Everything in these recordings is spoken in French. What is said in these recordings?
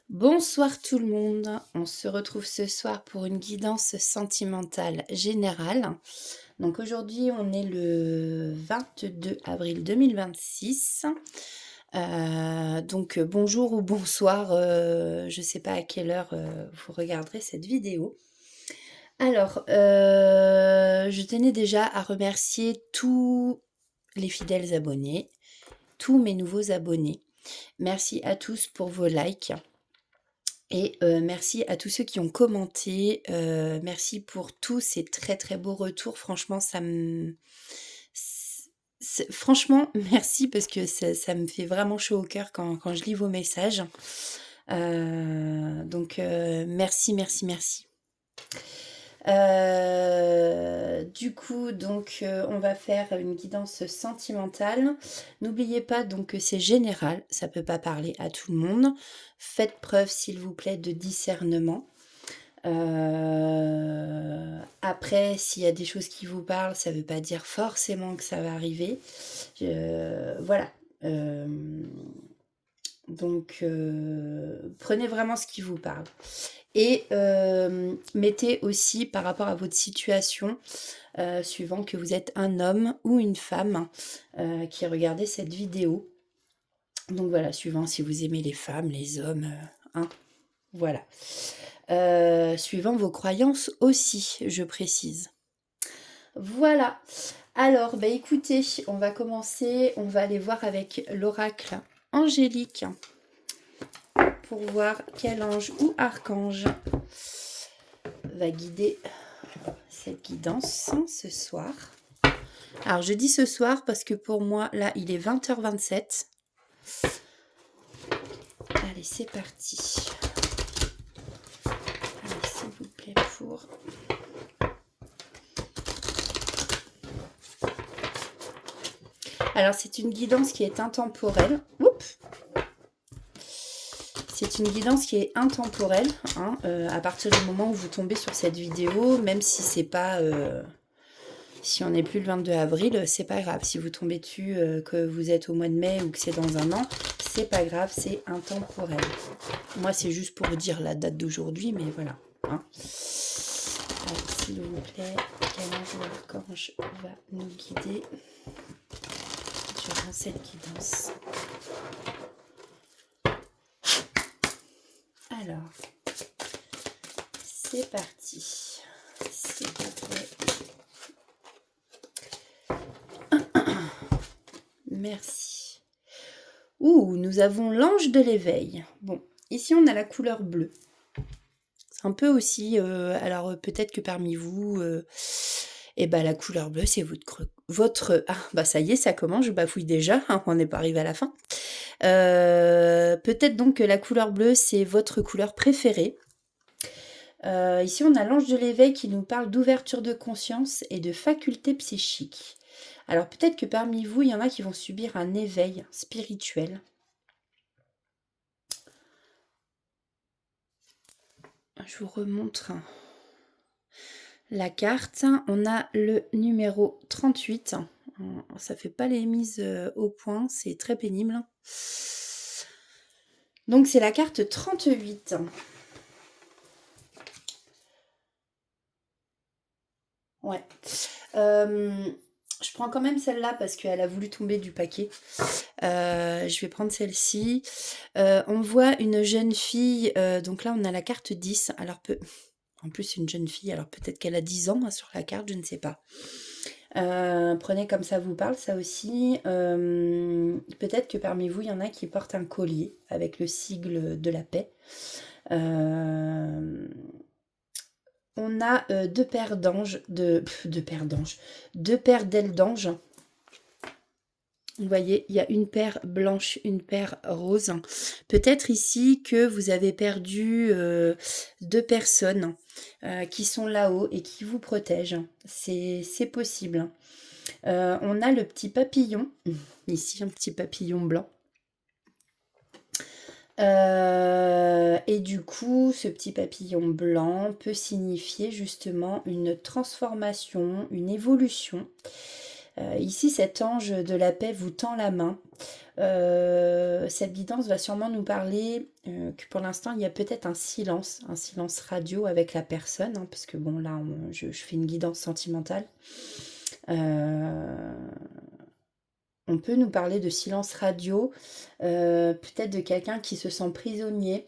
Bonsoir tout le monde, on se retrouve ce soir pour une guidance sentimentale générale. Donc aujourd'hui on est le 22 avril 2026. Bonjour ou bonsoir, je sais pas à quelle heure vous regarderez cette vidéo. Alors, je tenais déjà à remercier tous les fidèles abonnés, tous mes nouveaux abonnés. Merci à tous pour vos likes. Et merci à tous ceux qui ont commenté, merci pour tous ces très, très beaux retours. Franchement, ça me franchement, merci parce que ça me fait vraiment chaud au cœur quand je lis vos messages. Merci, merci, merci. On va faire une guidance sentimentale. N'oubliez pas donc que c'est général, ça peut pas parler à tout le monde. Faites preuve, s'il vous plaît, de discernement. Après, s'il y a des choses qui vous parlent, ça veut pas dire forcément que ça va arriver. Voilà. Prenez vraiment ce qui vous parle. Et mettez aussi par rapport à votre situation, suivant que vous êtes un homme ou une femme qui regardez cette vidéo. Donc voilà, suivant si vous aimez les femmes, les hommes, hein, voilà. Suivant vos croyances aussi, je précise. Voilà. Alors, bah écoutez, on va commencer, on va aller voir avec l'oracle angélique pour voir quel ange ou archange va guider cette guidance ce soir. Alors, je dis ce soir parce que pour moi, là, il est 20h27. Allez, c'est parti. Allez, s'il vous plaît, pour... Alors, c'est une guidance qui est intemporelle. Oups. C'est une guidance qui est intemporelle. Hein, à partir du moment où vous tombez sur cette vidéo, même si c'est pas... si on n'est plus le 22 avril, c'est pas grave. Si vous tombez dessus, que vous êtes au mois de mai ou que c'est dans un an, c'est pas grave, c'est intemporel. Moi, c'est juste pour vous dire la date d'aujourd'hui, mais voilà. Hein. Alors, s'il vous plaît, quel ange ou archange va nous guider durant cette guidance? Alors, c'est parti. S'il vous plaît. Merci. Ouh, nous avons l'ange de l'éveil. Bon, ici on a la couleur bleue. C'est un peu aussi, alors peut-être que parmi vous, la couleur bleue c'est ah bah ça y est, ça commence, je bafouille déjà, hein, on n'est pas arrivé à la fin. Peut-être donc que la couleur bleue c'est votre couleur préférée. Ici on a l'ange de l'éveil qui nous parle d'ouverture de conscience et de facultés psychiques. Alors peut-être que parmi vous, il y en a qui vont subir un éveil spirituel. Je vous remontre la carte. On a le numéro 38. Ça fait pas les mises au point, c'est très pénible. Donc c'est la carte 38. Ouais. Je prends quand même celle-là parce qu'elle a voulu tomber du paquet. Je vais prendre celle-ci. On voit une jeune fille. Donc là, on a la carte 10. Alors, en plus, c'est une jeune fille. Alors, peut-être qu'elle a 10 ans hein, sur la carte, je ne sais pas. Prenez comme ça vous parle, ça aussi. Peut-être que parmi vous, il y en a qui portent un collier avec le sigle de la paix. On a deux paires d'anges, deux paires d'ailes d'ange. Vous voyez, il y a une paire blanche, une paire rose. Peut-être ici que vous avez perdu deux personnes qui sont là-haut et qui vous protègent. C'est possible. On a le petit papillon, ici un petit papillon blanc. Et du coup, ce petit papillon blanc peut signifier justement une transformation, une évolution. Ici, cet ange de la paix vous tend la main. Cette guidance va sûrement nous parler que pour l'instant, il y a peut-être un silence radio avec la personne, hein, parce que bon, là, je fais une guidance sentimentale. On peut nous parler de silence radio, peut-être de quelqu'un qui se sent prisonnier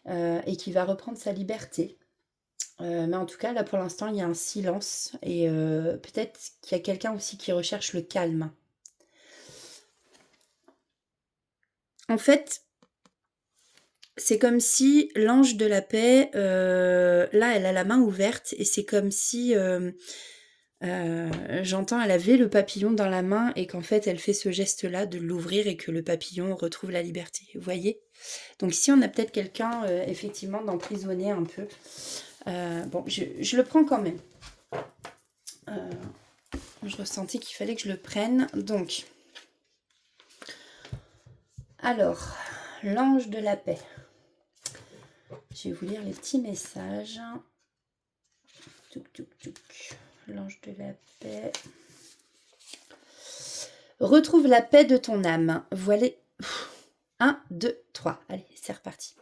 et qui va reprendre sa liberté. Mais en tout cas, là, pour l'instant, il y a un silence et peut-être qu'il y a quelqu'un aussi qui recherche le calme. En fait, c'est comme si l'ange de la paix, là, elle a la main ouverte et c'est comme si, j'entends, elle avait le papillon dans la main et qu'en fait, elle fait ce geste-là de l'ouvrir et que le papillon retrouve la liberté. Vous voyez? Donc ici, on a peut-être quelqu'un, effectivement, d'emprisonné un peu. Bon, je le prends quand même. Je ressentais qu'il fallait que je le prenne. Donc, alors, l'ange de la paix. Je vais vous lire les petits messages. Touc, touc, touc. L'ange de la paix. Retrouve la paix de ton âme. Voilà. 1, 2, 3. Allez, c'est reparti.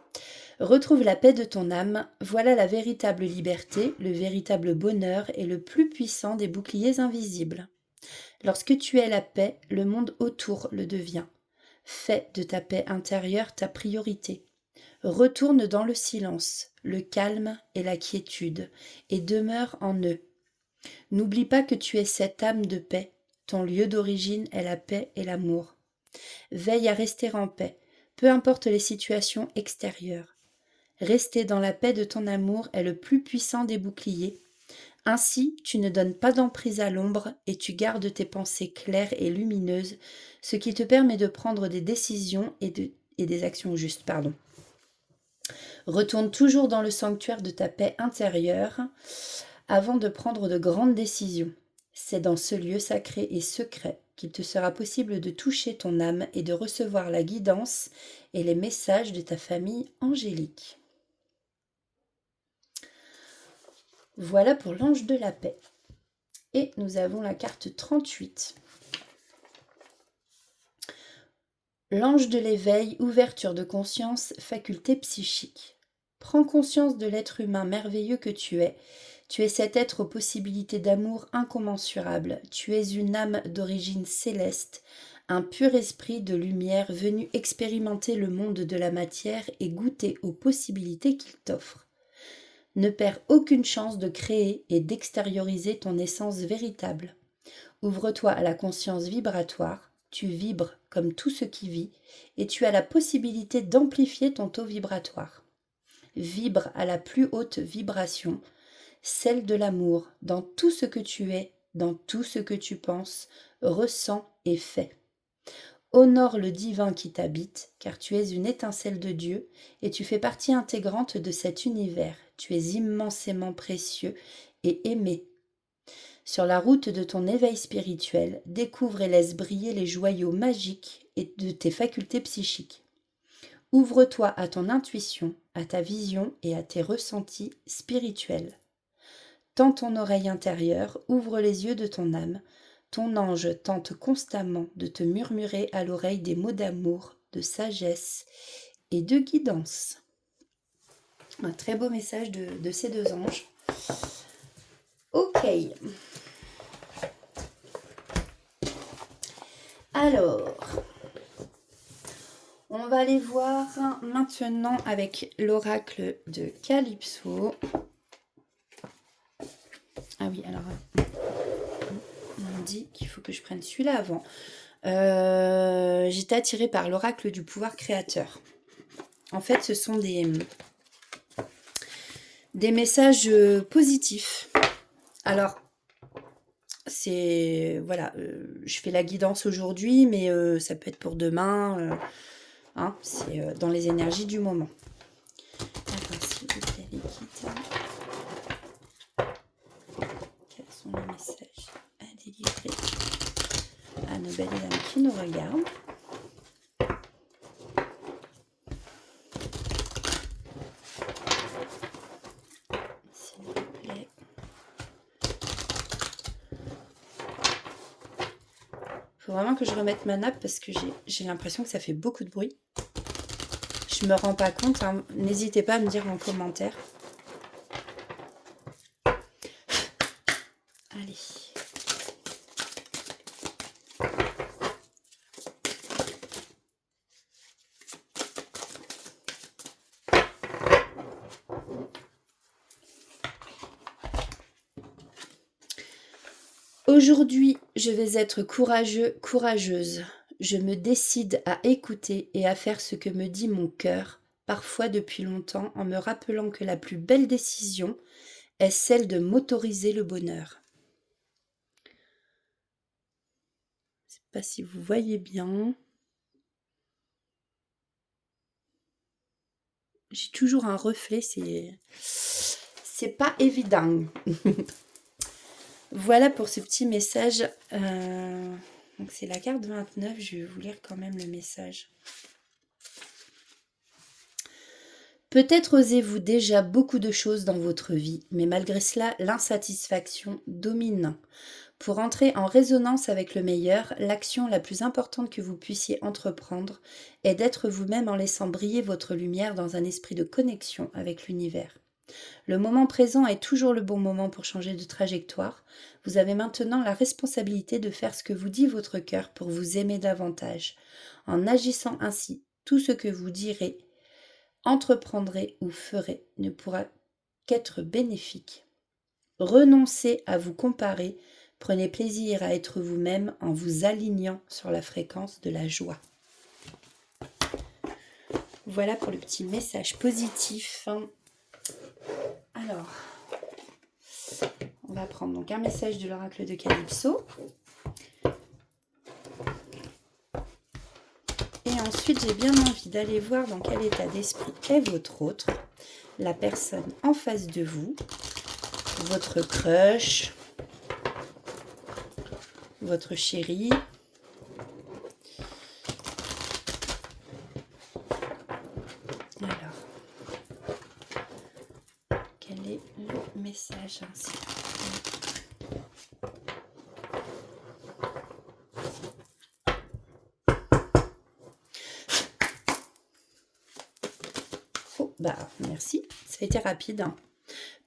Retrouve la paix de ton âme. Voilà la véritable liberté, le véritable bonheur et le plus puissant des boucliers invisibles. Lorsque tu es la paix, le monde autour le devient. Fais de ta paix intérieure ta priorité. Retourne dans le silence, le calme et la quiétude, et demeure en eux. N'oublie pas que tu es cette âme de paix. Ton lieu d'origine est la paix et l'amour. Veille à rester en paix, peu importe les situations extérieures. Rester dans la paix de ton amour est le plus puissant des boucliers. Ainsi, tu ne donnes pas d'emprise à l'ombre et tu gardes tes pensées claires et lumineuses, ce qui te permet de prendre des décisions et des actions justes. Retourne toujours dans le sanctuaire de ta paix intérieure avant de prendre de grandes décisions. C'est dans ce lieu sacré et secret qu'il te sera possible de toucher ton âme et de recevoir la guidance et les messages de ta famille angélique. Voilà pour l'ange de la paix. Et nous avons la carte 38. L'ange de l'éveil, ouverture de conscience, faculté psychique. Prends conscience de l'être humain merveilleux que tu es. Tu es cet être aux possibilités d'amour incommensurables. Tu es une âme d'origine céleste, un pur esprit de lumière venu expérimenter le monde de la matière et goûter aux possibilités qu'il t'offre. Ne perds aucune chance de créer et d'extérioriser ton essence véritable. Ouvre-toi à la conscience vibratoire, tu vibres comme tout ce qui vit et tu as la possibilité d'amplifier ton taux vibratoire. Vibre à la plus haute vibration, celle de l'amour, dans tout ce que tu es, dans tout ce que tu penses, ressens et fais. Honore le divin qui t'habite, car tu es une étincelle de Dieu et tu fais partie intégrante de cet univers. Tu es immensément précieux et aimé. Sur la route de ton éveil spirituel, découvre et laisse briller les joyaux magiques et de tes facultés psychiques. Ouvre-toi à ton intuition, à ta vision et à tes ressentis spirituels. Tends ton oreille intérieure, ouvre les yeux de ton âme. Ton ange tente constamment de te murmurer à l'oreille des mots d'amour, de sagesse et de guidance. Un très beau message de ces deux anges. Ok. Alors, on va aller voir maintenant avec l'oracle de Calypso. Ah oui, alors, on me dit qu'il faut que je prenne celui-là avant. J'étais attirée par l'oracle du pouvoir créateur. En fait, ce sont des messages positifs. Alors, c'est... Voilà, je fais la guidance aujourd'hui, mais ça peut être pour demain. C'est dans les énergies du moment. Alors, s'il vous plaît, Likita. Quels sont les messages à délivrer à nos belles dames qui nous regardent? S'il vous plaît. Faut vraiment que je remette ma nappe parce que j'ai l'impression que ça fait beaucoup de bruit. Je me rends pas compte, hein. N'hésitez pas à me dire en commentaire. Allez. Aujourd'hui, je vais être courageux, courageuse. Je me décide à écouter et à faire ce que me dit mon cœur, parfois depuis longtemps, en me rappelant que la plus belle décision est celle de m'autoriser le bonheur. Je ne sais pas si vous voyez bien. J'ai toujours un reflet, c'est pas évident. Voilà pour ce petit message. Donc c'est la carte 29, je vais vous lire quand même le message. Peut-être osez-vous déjà beaucoup de choses dans votre vie, mais malgré cela, l'insatisfaction domine. Pour entrer en résonance avec le meilleur, l'action la plus importante que vous puissiez entreprendre est d'être vous-même en laissant briller votre lumière dans un esprit de connexion avec l'univers. Le moment présent est toujours le bon moment pour changer de trajectoire. Vous avez maintenant la responsabilité de faire ce que vous dit votre cœur pour vous aimer davantage. En agissant ainsi, tout ce que vous direz, entreprendrez ou ferez ne pourra qu'être bénéfique. Renoncez à vous comparer, prenez plaisir à être vous-même en vous alignant sur la fréquence de la joie. Voilà pour le petit message positif. Alors, on va prendre donc un message de l'oracle de Calypso. Et ensuite, j'ai bien envie d'aller voir dans quel état d'esprit est votre autre, la personne en face de vous, votre crush, votre chéri. Alors, quel est le message ainsi? Oh, bah merci, ça a été rapide. Hein.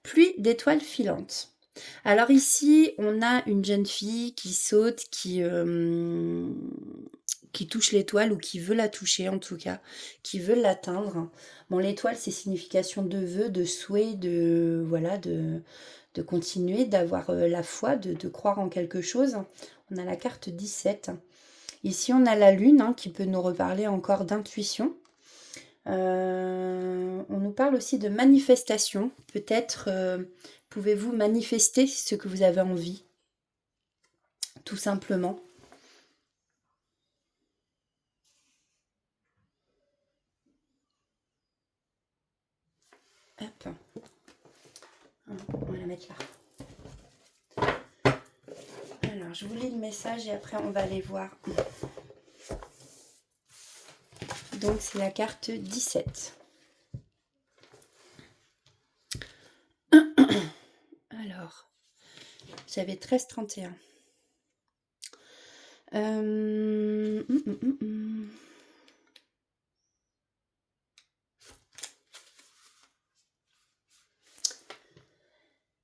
Pluie d'étoiles filantes. Alors ici, on a une jeune fille qui saute, qui touche l'étoile ou qui veut la toucher en tout cas, qui veut l'atteindre. Bon, l'étoile, c'est signification de vœu, de souhait, de continuer, d'avoir la foi, de croire en quelque chose. On a la carte 17. Ici, on a la lune qui peut nous reparler encore d'intuition. On nous parle aussi de manifestation. Peut-être pouvez-vous manifester ce que vous avez envie, tout simplement. Hop. On va la mettre là. Alors, je vous lis le message et après on va aller voir. Donc, c'est la carte 17. Alors, j'avais 13-31.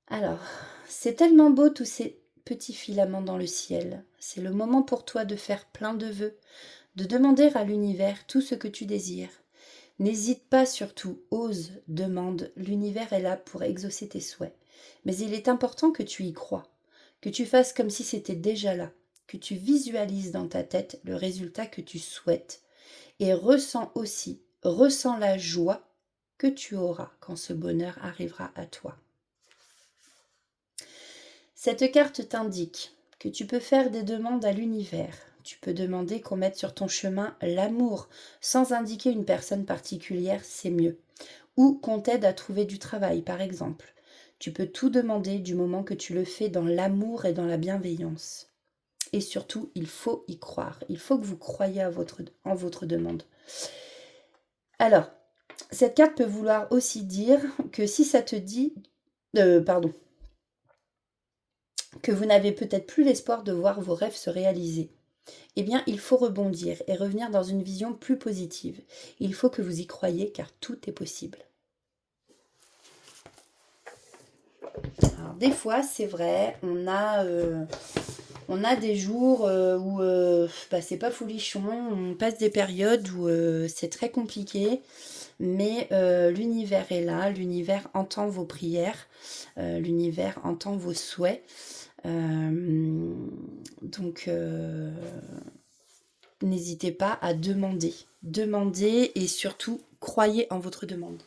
Alors, c'est tellement beau tous ces petits filaments dans le ciel. C'est le moment pour toi de faire plein de vœux, de demander à l'univers tout ce que tu désires. N'hésite pas surtout, ose, demande, l'univers est là pour exaucer tes souhaits. Mais il est important que tu y crois, que tu fasses comme si c'était déjà là, que tu visualises dans ta tête le résultat que tu souhaites et ressens la joie que tu auras quand ce bonheur arrivera à toi. Cette carte t'indique que tu peux faire des demandes à l'univers. Tu peux demander qu'on mette sur ton chemin l'amour, sans indiquer une personne particulière, c'est mieux. Ou qu'on t'aide à trouver du travail, par exemple. Tu peux tout demander du moment que tu le fais dans l'amour et dans la bienveillance. Et surtout, il faut y croire. Il faut que vous croyiez en votre demande. Alors, cette carte peut vouloir aussi dire que si ça te dit... que vous n'avez peut-être plus l'espoir de voir vos rêves se réaliser. eh bien, il faut rebondir et revenir dans une vision plus positive. Il faut que vous y croyiez car tout est possible. Alors, des fois, c'est vrai, on a des jours où c'est pas folichon, on passe des périodes où c'est très compliqué, mais l'univers est là, l'univers entend vos prières, l'univers entend vos souhaits. Donc, n'hésitez pas à demander. Demandez et surtout, croyez en votre demande.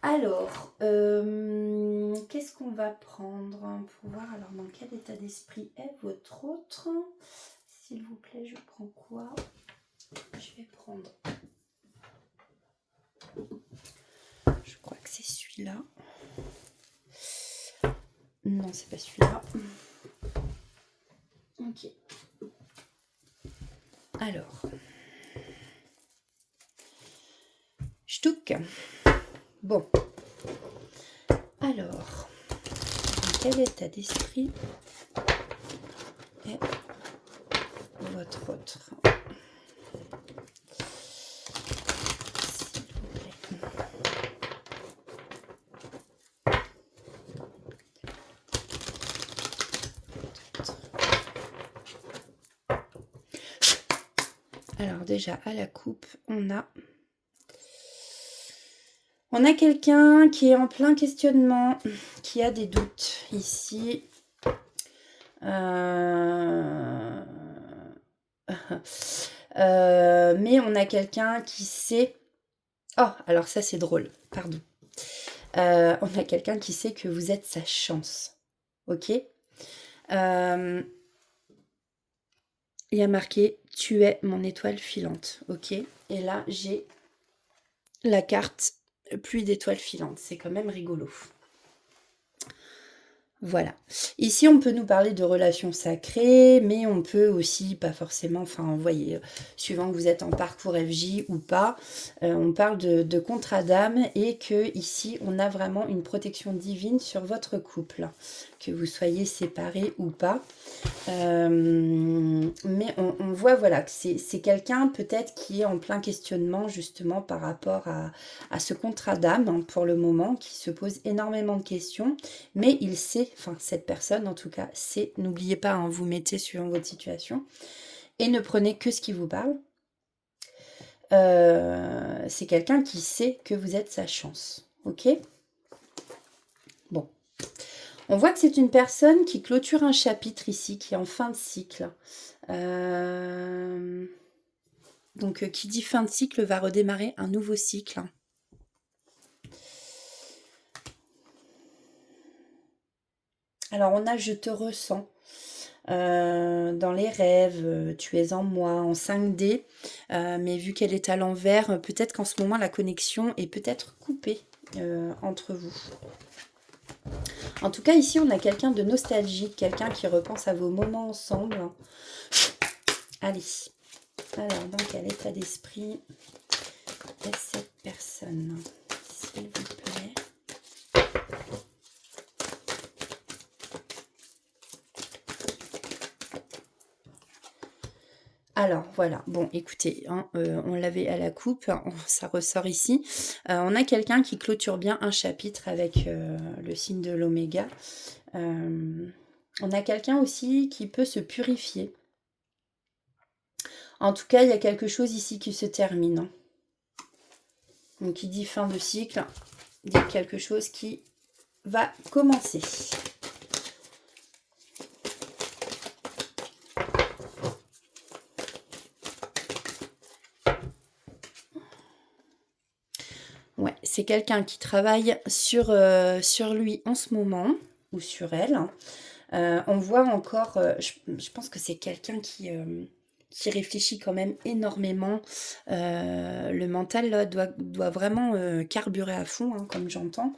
Alors, qu'est-ce qu'on va prendre pour voir alors dans quel état d'esprit est votre autre? S'il vous plaît, je prends quoi? Je vais prendre... Je crois que c'est celui-là. Non, c'est pas celui-là. Ok. Alors. Ch'touk. Bon. Alors. Dans quel état d'esprit est votre autre? S'il vous plaît. Alors déjà à la coupe, on a quelqu'un qui est en plein questionnement, qui a des doutes ici. Mais on a quelqu'un qui sait... Oh, alors ça c'est drôle, pardon. On a quelqu'un qui sait que vous êtes sa chance. Ok. Il y a marqué « Tu es mon étoile filante ». Ok. Et là, j'ai la carte « Pluie d'étoiles filantes ». C'est quand même rigolo. Voilà. Ici, on peut nous parler de relations sacrées, mais on peut aussi, pas forcément, enfin, vous voyez, suivant que vous êtes en parcours FJ ou pas, on parle de contrat d'âme et que ici, on a vraiment une protection divine sur votre couple, que vous soyez séparés ou pas. Mais on voit, voilà, que c'est quelqu'un peut-être qui est en plein questionnement justement par rapport à ce contrat d'âme, hein, pour le moment, qui se pose énormément de questions, mais il sait, enfin cette personne en tout cas, sait, n'oubliez pas, hein, vous mettez suivant votre situation, et ne prenez que ce qui vous parle. C'est quelqu'un qui sait que vous êtes sa chance, ok? Bon. On voit que c'est une personne qui clôture un chapitre ici, qui est en fin de cycle. Donc, qui dit fin de cycle va redémarrer un nouveau cycle. Alors, on a « Je te ressens ». Dans les rêves, tu es en moi, en 5D. Mais vu qu'elle est à l'envers, peut-être qu'en ce moment, la connexion est peut-être coupée entre vous. En tout cas, ici, on a quelqu'un de nostalgique, quelqu'un qui repense à vos moments ensemble. Allez. Alors, dans quel état d'esprit est cette personne, s'il vous plaît? Alors, voilà. Bon, écoutez, hein, on l'avait à la coupe, hein, ça ressort ici. On a quelqu'un qui clôture bien un chapitre avec le signe de l'oméga. On a quelqu'un aussi qui peut se purifier. En tout cas, il y a quelque chose ici qui se termine, hein. Donc, qui dit fin de cycle, dit quelque chose qui va commencer. Ouais, c'est quelqu'un qui travaille sur lui en ce moment, ou sur elle. On voit encore, je pense que c'est quelqu'un qui réfléchit quand même énormément. Le mental là, doit vraiment carburer à fond, hein, comme j'entends.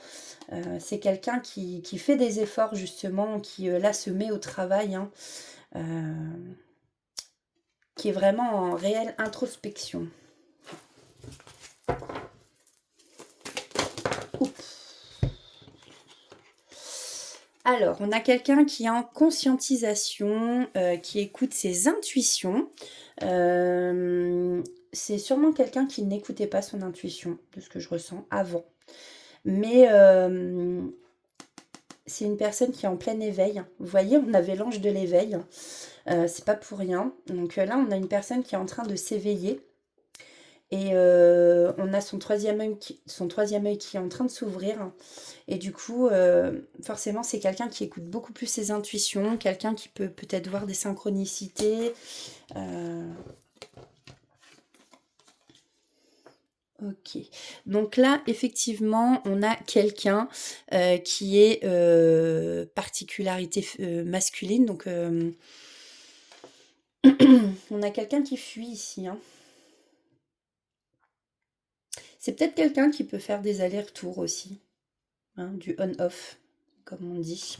C'est quelqu'un qui fait des efforts justement, qui là se met au travail, hein, qui est vraiment en réelle introspection. Alors, on a quelqu'un qui est en conscientisation, qui écoute ses intuitions. C'est sûrement quelqu'un qui n'écoutait pas son intuition, de ce que je ressens avant. Mais c'est une personne qui est en plein éveil. Vous voyez, on avait l'ange de l'éveil. C'est pas pour rien. Donc là, on a une personne qui est en train de s'éveiller. Et on a son troisième œil qui est en train de s'ouvrir. Et du coup, forcément, c'est quelqu'un qui écoute beaucoup plus ses intuitions, quelqu'un qui peut peut-être voir des synchronicités. Ok. Donc là, effectivement, on a quelqu'un qui est particularité masculine. Donc, on a quelqu'un qui fuit ici, hein. C'est peut-être quelqu'un qui peut faire des allers-retours aussi, hein, du on-off, comme on dit.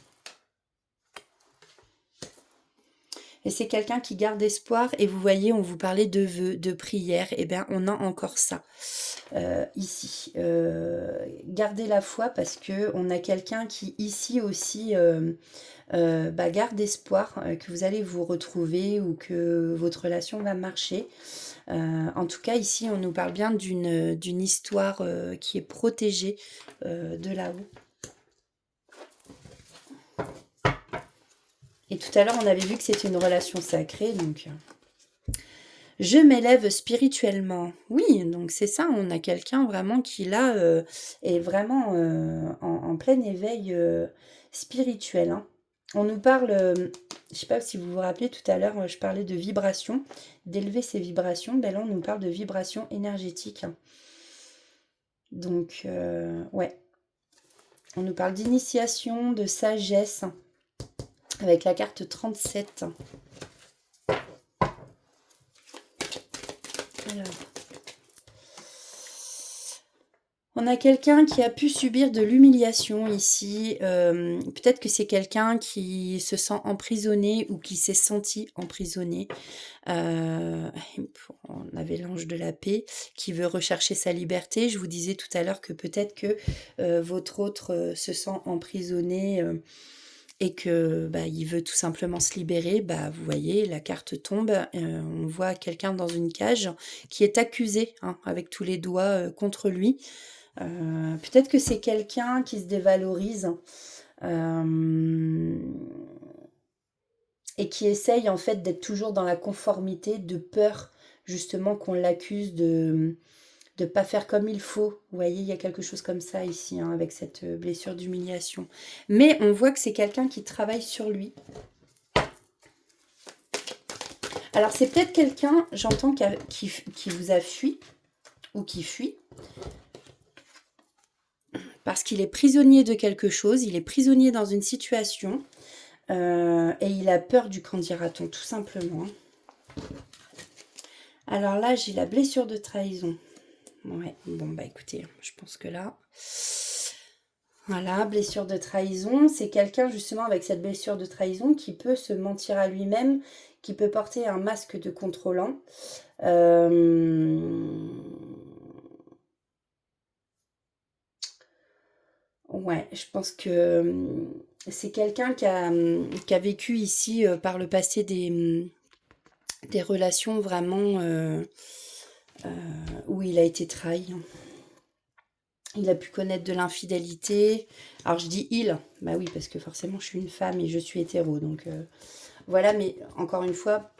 Et c'est quelqu'un qui garde espoir. Et vous voyez, on vous parlait de vœux, de prières. Et bien, on a encore ça ici. Gardez la foi parce que on a quelqu'un qui ici aussi garde espoir que vous allez vous retrouver ou que votre relation va marcher. En tout cas, ici, on nous parle bien d'une histoire qui est protégée de là-haut. Et tout à l'heure, on avait vu que c'était une relation sacrée, donc... Je m'élève spirituellement. Oui, donc c'est ça, on a quelqu'un vraiment qui là est vraiment en plein éveil spirituel, hein. On nous parle, je ne sais pas si vous vous rappelez tout à l'heure, je parlais de vibration, d'élever ses vibrations. Ben là, on nous parle de vibration énergétique, hein. Donc, ouais, on nous parle d'initiation, de sagesse, avec la carte 37. Alors, on a quelqu'un qui a pu subir de l'humiliation ici. Peut-être que c'est quelqu'un qui se sent emprisonné ou qui s'est senti emprisonné. On avait l'ange de la paix qui veut rechercher sa liberté. Je vous disais tout à l'heure que peut-être que votre autre se sent emprisonné et que il veut tout simplement se libérer. Vous voyez, la carte tombe. On voit quelqu'un dans une cage qui est accusé, hein, avec tous les doigts contre lui. Peut-être que c'est quelqu'un qui se dévalorise et qui essaye en fait d'être toujours dans la conformité, de peur justement qu'on l'accuse de ne pas faire comme il faut. Vous voyez, il y a quelque chose comme ça ici, hein, avec cette blessure d'humiliation. Mais on voit que c'est quelqu'un qui travaille sur lui. Alors c'est peut-être quelqu'un, j'entends, qui vous a fui ou qui fuit. Parce qu'il est prisonnier de quelque chose, il est prisonnier dans une situation et il a peur du qu'en dira-t-on, tout simplement. Alors là, j'ai la blessure de trahison. Ouais, bon écoutez, je pense que là... Voilà, blessure de trahison, c'est quelqu'un justement avec cette blessure de trahison qui peut se mentir à lui-même, qui peut porter un masque de contrôlant. Ouais, je pense que c'est quelqu'un qui a vécu ici par le passé des relations vraiment où il a été trahi. Il a pu connaître de l'infidélité. Alors je dis il, bah oui, parce que forcément je suis une femme et je suis hétéro. Donc voilà, mais encore une fois,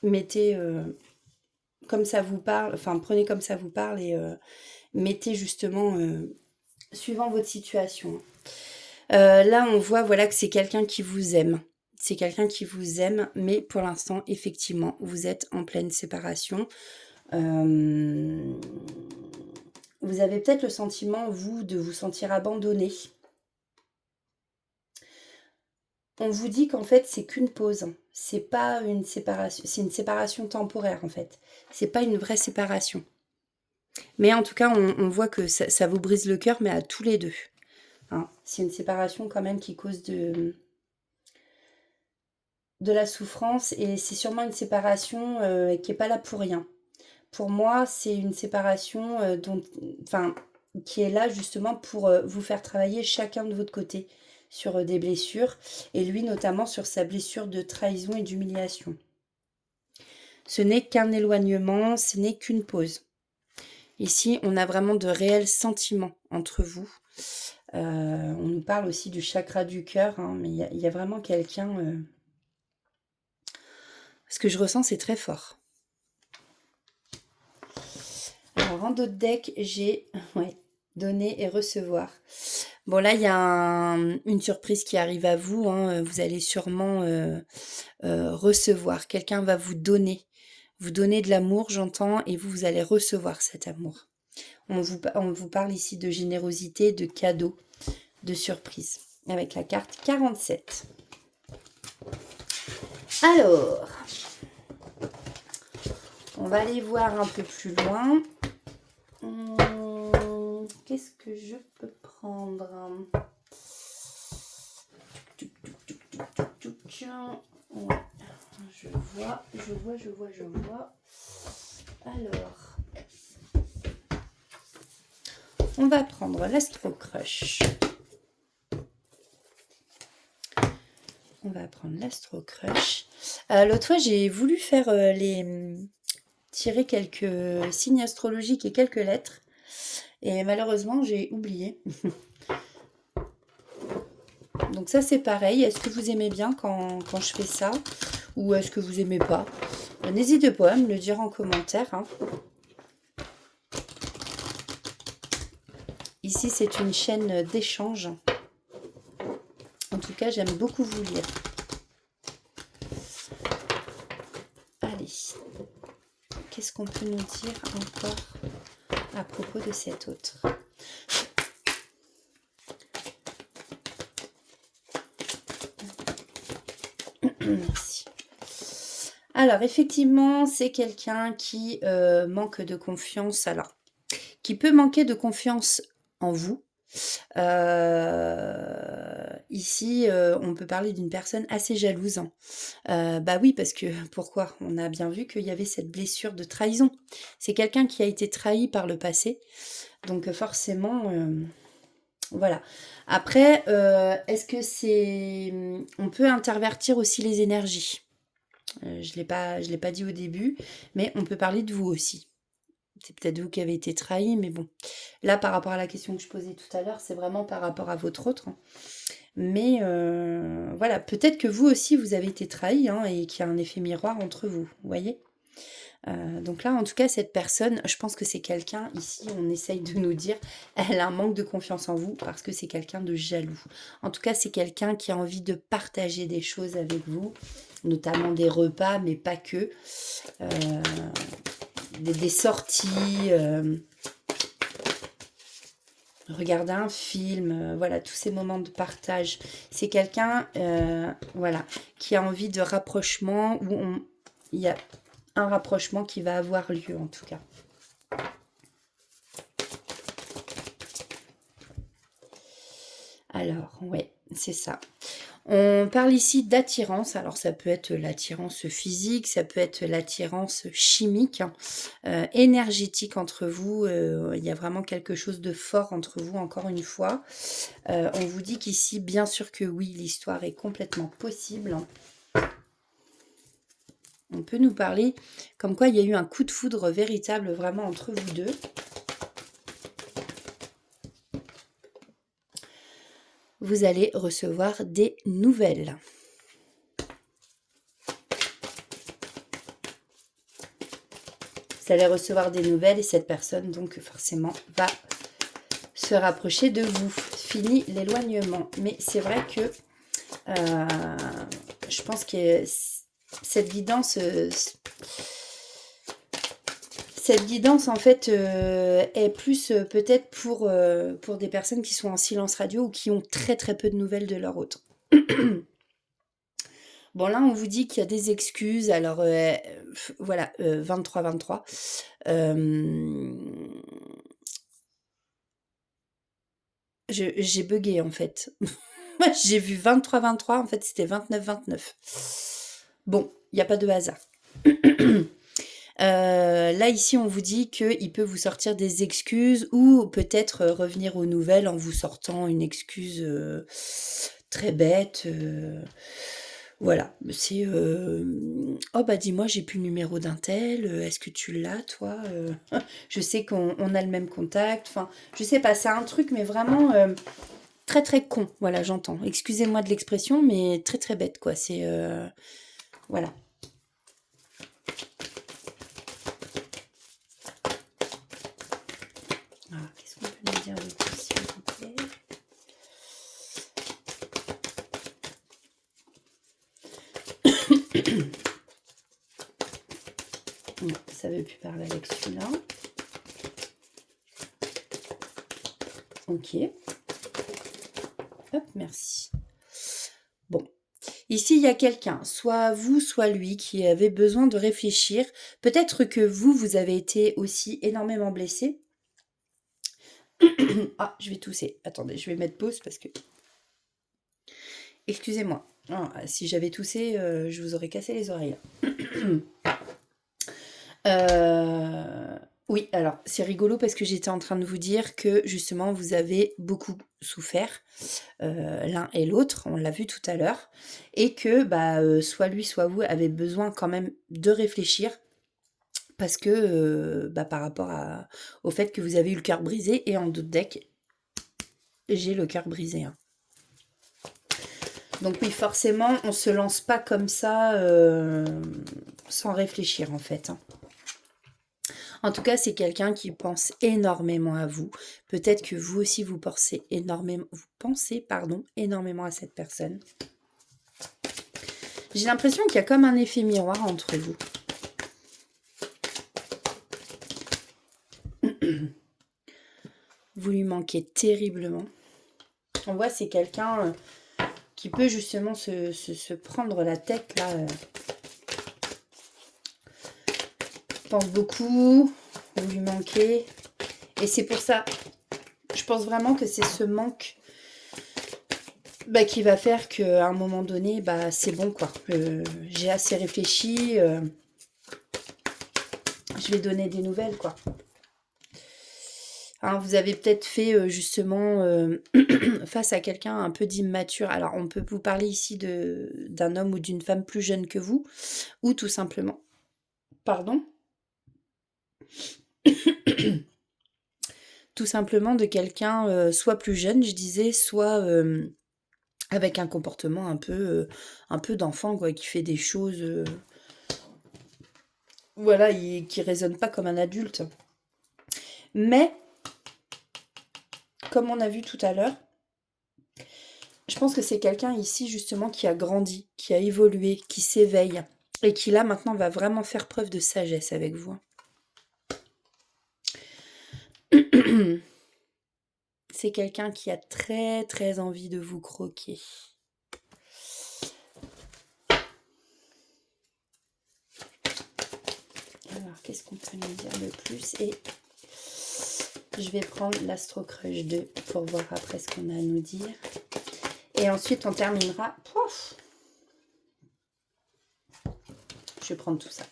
mettez comme ça vous parle, enfin prenez comme ça vous parle et mettez justement suivant votre situation. Là, on voit voilà que c'est quelqu'un qui vous aime. C'est quelqu'un qui vous aime, mais pour l'instant, effectivement, vous êtes en pleine séparation. Vous avez peut-être le sentiment, vous, de vous sentir abandonné. On vous dit qu'en fait, c'est qu'une pause. C'est pas une séparation, c'est une séparation temporaire en fait. C'est pas une vraie séparation. Mais en tout cas, on voit que ça vous brise le cœur, mais à tous les deux, hein. C'est une séparation quand même qui cause de la souffrance et c'est sûrement une séparation qui est pas là pour rien. Pour moi, c'est une séparation qui est là justement pour vous faire travailler chacun de votre côté sur des blessures, et lui notamment sur sa blessure de trahison et d'humiliation. Ce n'est qu'un éloignement, ce n'est qu'une pause. Ici, on a vraiment de réels sentiments entre vous. On nous parle aussi du chakra du cœur, hein, mais il y a vraiment quelqu'un... Ce que je ressens, c'est très fort. Alors, en d'autres decks, j'ai donner et recevoir. Bon, là, il y a une surprise qui arrive à vous. Hein. Vous allez sûrement recevoir. Quelqu'un va vous donner de l'amour, j'entends, et vous allez recevoir cet amour. On vous parle ici de générosité, de cadeaux, de surprise, avec la carte 47. Alors, on va aller voir un peu plus loin. Qu'est-ce que je peux prendre? Ouais. Je vois. Alors, on va prendre l'Astro Crush. L'autre fois, j'ai voulu faire tirer quelques signes astrologiques et quelques lettres. Et malheureusement, j'ai oublié. Donc ça, c'est pareil. Est-ce que vous aimez bien quand je fais ça? Ou est-ce que vous aimez pas? N'hésitez pas à me le dire en commentaire. Hein. Ici, c'est une chaîne d'échange. En tout cas, j'aime beaucoup vous lire. Allez. Qu'est-ce qu'on peut nous dire encore à propos de cet autre? Merci. Alors, effectivement, c'est quelqu'un qui manque de confiance. Alors, qui peut manquer de confiance en vous. Ici, on peut parler d'une personne assez jalouse. Bah oui, parce que pourquoi? On a bien vu qu'il y avait cette blessure de trahison. C'est quelqu'un qui a été trahi par le passé. Donc forcément, voilà. Après, est-ce que c'est... On peut intervertir aussi les énergies. Je l'ai pas dit au début, mais on peut parler de vous aussi. C'est peut-être vous qui avez été trahi, mais bon. Là, par rapport à la question que je posais tout à l'heure, c'est vraiment par rapport à votre autre. Hein. Mais voilà, peut-être que vous aussi, vous avez été trahi hein, et qu'il y a un effet miroir entre vous, vous voyez. Donc là, en tout cas, cette personne, je pense que c'est quelqu'un, ici, on essaye de nous dire, elle a un manque de confiance en vous parce que c'est quelqu'un de jaloux. En tout cas, c'est quelqu'un qui a envie de partager des choses avec vous, notamment des repas, mais pas que. Des sorties, regarder un film, voilà, tous ces moments de partage. C'est quelqu'un, voilà, qui a envie de rapprochement, où il y a un rapprochement qui va avoir lieu, en tout cas. Alors, ouais, c'est ça. On parle ici d'attirance, alors ça peut être l'attirance physique, ça peut être l'attirance chimique, énergétique entre vous, il y a vraiment quelque chose de fort entre vous, encore une fois. On vous dit qu'ici, bien sûr que oui, l'histoire est complètement possible. On peut nous parler comme quoi il y a eu un coup de foudre véritable vraiment entre vous deux. Vous allez recevoir des nouvelles. Vous allez recevoir des nouvelles et cette personne, donc forcément, va se rapprocher de vous. Fini l'éloignement. Mais c'est vrai que je pense que cette guidance en fait est plus peut-être pour des personnes qui sont en silence radio ou qui ont très très peu de nouvelles de leur autre. Bon là on vous dit qu'il y a des excuses, alors voilà, 23-23. J'ai bugué en fait. J'ai vu 23-23, en fait c'était 29-29. Bon, il n'y a pas de hasard. Là ici on vous dit qu'il peut vous sortir des excuses ou peut-être revenir aux nouvelles en vous sortant une excuse très bête. Voilà, c'est oh bah dis-moi, j'ai plus le numéro d'un tel, est-ce que tu l'as toi? Je sais qu'on a le même contact, enfin, je sais pas, c'est un truc, mais vraiment très très con, voilà, j'entends. Excusez-moi de l'expression, mais très très bête, quoi. C'est voilà. Alors, qu'est-ce qu'on peut me dire de plus, s'il vous plaît? Non, ça veut plus parler avec celui-là. Ok. Hop, merci. Bon. Ici, il y a quelqu'un, soit vous, soit lui, qui avait besoin de réfléchir. Peut-être que vous avez été aussi énormément blessé. Ah, je vais tousser. Attendez, je vais mettre pause parce que... Excusez-moi. Ah, si j'avais toussé, je vous aurais cassé les oreilles. Euh, Oui, alors c'est rigolo parce que j'étais en train de vous dire que justement vous avez beaucoup souffert, l'un et l'autre, on l'a vu tout à l'heure, et que bah, soit lui, soit vous avez besoin quand même de réfléchir parce que bah, par rapport au fait que vous avez eu le cœur brisé, et en d'autres decks, j'ai le cœur brisé, hein. Donc oui, forcément, on se lance pas comme ça sans réfléchir en fait, hein. En tout cas, c'est quelqu'un qui pense énormément à vous. Peut-être que vous aussi, vous pensez, pardon, énormément à cette personne. J'ai l'impression qu'il y a comme un effet miroir entre vous. Vous lui manquez terriblement. On voit, c'est quelqu'un qui peut justement se prendre la tête, là. Pense beaucoup, vous lui manquez. Et c'est pour ça, je pense vraiment que c'est ce manque bah, qui va faire qu'à un moment donné, bah, c'est bon, quoi. J'ai assez réfléchi, je vais donner des nouvelles, quoi. Hein, vous avez peut-être fait justement face à quelqu'un un peu d'immature. Alors, on peut vous parler ici d'un homme ou d'une femme plus jeune que vous, ou tout simplement, pardon, tout simplement de quelqu'un soit plus jeune, je disais, soit avec un comportement un peu d'enfant, quoi, qui fait des choses, voilà, qui raisonne pas comme un adulte. Mais, comme on a vu tout à l'heure, je pense que c'est quelqu'un ici justement qui a grandi, qui a évolué, qui s'éveille et qui là maintenant va vraiment faire preuve de sagesse avec vous. C'est quelqu'un qui a très très envie de vous croquer. Alors qu'est-ce qu'on peut nous dire de plus? Et je vais prendre l'Astro-Crush 2 pour voir après ce qu'on a à nous dire. Et ensuite on terminera. Pouf, je vais prendre tout ça.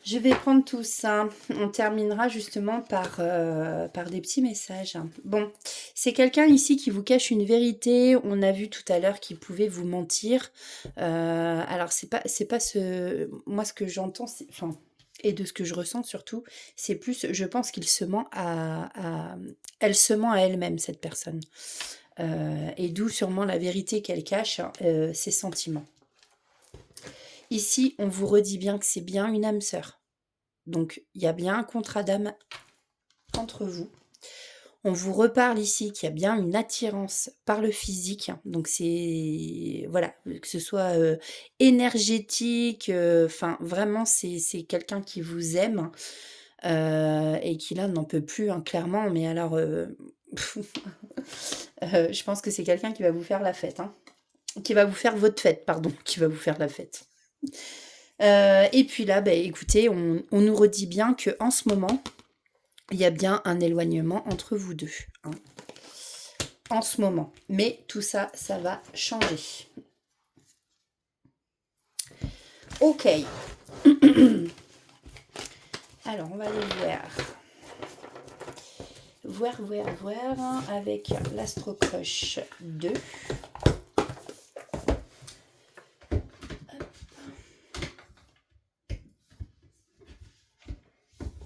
Je vais prendre tout ça. On terminera justement par des petits messages. Bon, c'est quelqu'un ici qui vous cache une vérité. On a vu tout à l'heure qu'il pouvait vous mentir. Alors, c'est pas ce... Moi, ce que j'entends, enfin, et de ce que je ressens surtout, c'est plus, je pense qu'il se ment elle se ment à elle-même, cette personne. Et d'où sûrement la vérité qu'elle cache, ses sentiments. Ici, on vous redit bien que c'est bien une âme sœur. Donc, il y a bien un contrat d'âme entre vous. On vous reparle ici qu'il y a bien une attirance par le physique. Donc, c'est... Voilà, que ce soit énergétique, enfin, vraiment, c'est quelqu'un qui vous aime et qui, là, n'en peut plus, hein, clairement. Mais alors, je pense que c'est quelqu'un qui va vous faire la fête, hein. Qui va vous faire votre fête, pardon, qui va vous faire la fête. Et puis là, bah, écoutez, on nous redit bien qu'en ce moment, il y a bien un éloignement entre vous deux, hein, en ce moment. Mais tout ça, ça va changer. Ok. Alors, on va aller voir. voir avec l'Astrocroche 2.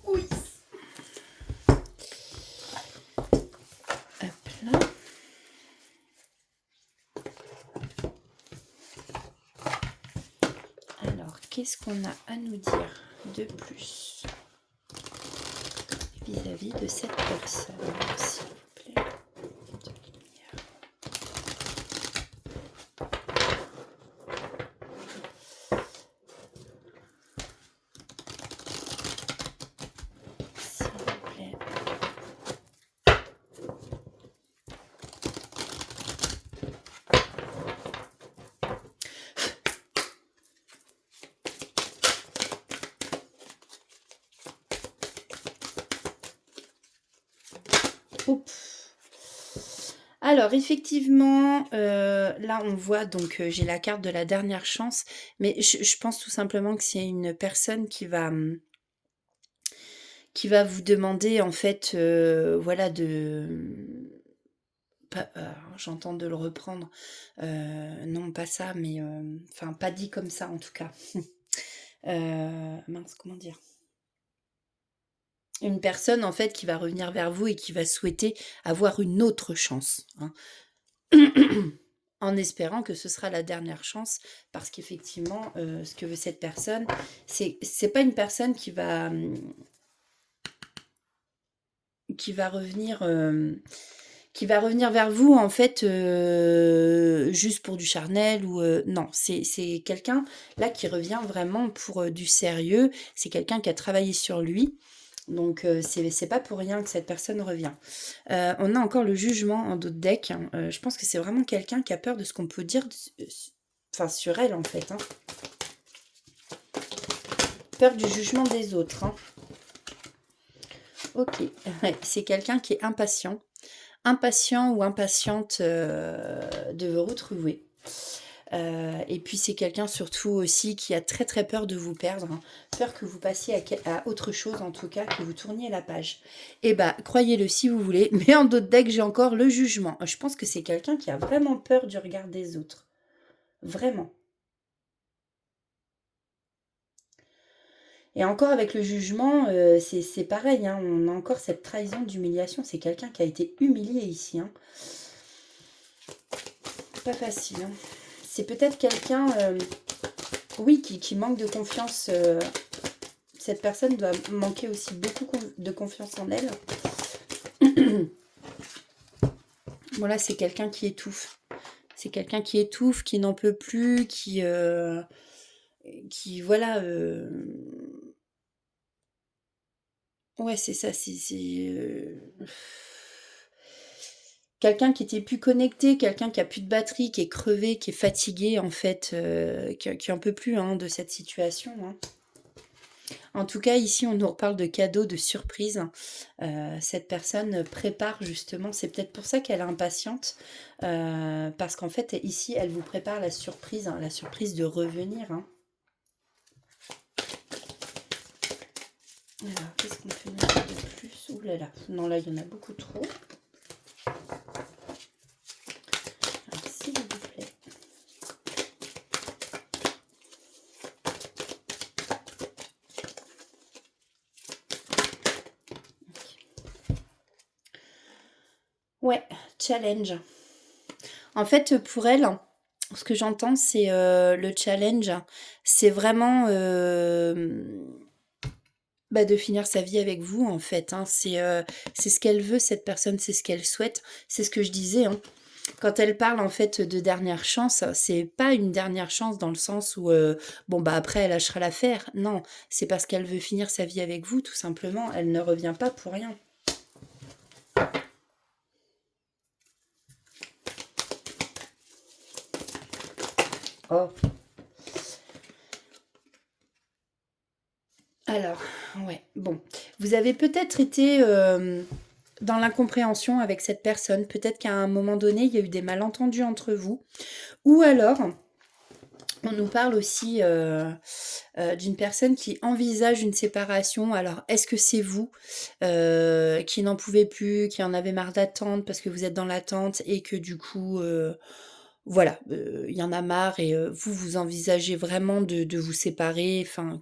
Oui. Hop là. Alors, qu'est-ce qu'on a à nous dire de plus vis-à-vis de cette personne, s'il vous plaît? S'il vous plaît. Oups. Alors effectivement, là on voit donc j'ai la carte de la dernière chance, mais je pense tout simplement que c'est une personne qui va vous demander en fait, voilà j'entends de le reprendre, non pas ça, mais enfin pas dit comme ça en tout cas. Mince, comment dire? Une personne en fait qui va revenir vers vous et qui va souhaiter avoir une autre chance, hein. En espérant que ce sera la dernière chance, parce qu'effectivement, ce que veut cette personne, c'est pas une personne qui va revenir vers vous en fait, juste pour du charnel ou, non, c'est quelqu'un là qui revient vraiment pour, du sérieux. C'est quelqu'un qui a travaillé sur lui, donc c'est pas pour rien que cette personne revient. On a encore le jugement en dos de deck, hein. Je pense que c'est vraiment quelqu'un qui a peur de ce qu'on peut dire enfin sur elle en fait, hein. Peur du jugement des autres, hein. Ok, ouais, c'est quelqu'un qui est impatient ou impatiente de vous retrouver. Et puis c'est quelqu'un surtout aussi qui a très très peur de vous perdre, hein. Peur que vous passiez à autre chose, en tout cas, que vous tourniez la page. Et bah, croyez-le si vous voulez, mais en d'autres decks, j'ai encore le jugement. Je pense que c'est quelqu'un qui a vraiment peur du regard des autres. Vraiment. Et encore avec le jugement, c'est pareil, hein, on a encore cette trahison d'humiliation. C'est quelqu'un qui a été humilié ici, hein. Pas facile, hein. C'est peut-être quelqu'un, oui, qui manque de confiance. Cette personne doit manquer aussi beaucoup de confiance en elle. Voilà, c'est quelqu'un qui étouffe. C'est quelqu'un qui étouffe, qui n'en peut plus, qui voilà. Ouais, c'est ça. Quelqu'un qui était plus connecté, quelqu'un qui a plus de batterie, qui est crevé, qui est fatigué en fait, qui en peut plus, hein, de cette situation, hein. En tout cas, ici, on nous reparle de cadeaux, de surprises. Cette personne prépare justement, c'est peut-être pour ça qu'elle est impatiente, parce qu'en fait, ici, elle vous prépare la surprise, hein, la surprise de revenir, hein. Alors, qu'est-ce qu'on peut mettre de plus? Ouh là là, non, là, il y en a beaucoup trop. Alors, s'il vous plaît. Ouais, challenge. En fait, pour elle, ce que j'entends, c'est le challenge. C'est vraiment de finir sa vie avec vous, en fait, hein. C'est ce qu'elle veut, cette personne, c'est ce qu'elle souhaite. C'est ce que je disais, hein. Quand elle parle, en fait, de dernière chance, c'est pas une dernière chance dans le sens où, bon, bah, après, elle lâchera l'affaire. Non, c'est parce qu'elle veut finir sa vie avec vous, tout simplement. Elle ne revient pas pour rien. Oh. Alors, ouais, bon. Vous avez peut-être été dans l'incompréhension avec cette personne. Peut-être qu'à un moment donné, il y a eu des malentendus entre vous. Ou alors, On nous parle aussi d'une personne qui envisage une séparation. Alors, est-ce que c'est vous qui n'en pouvez plus, qui en avez marre d'attendre parce que vous êtes dans l'attente et que du coup, voilà, il y en a marre et vous envisagez vraiment de vous séparer, enfin,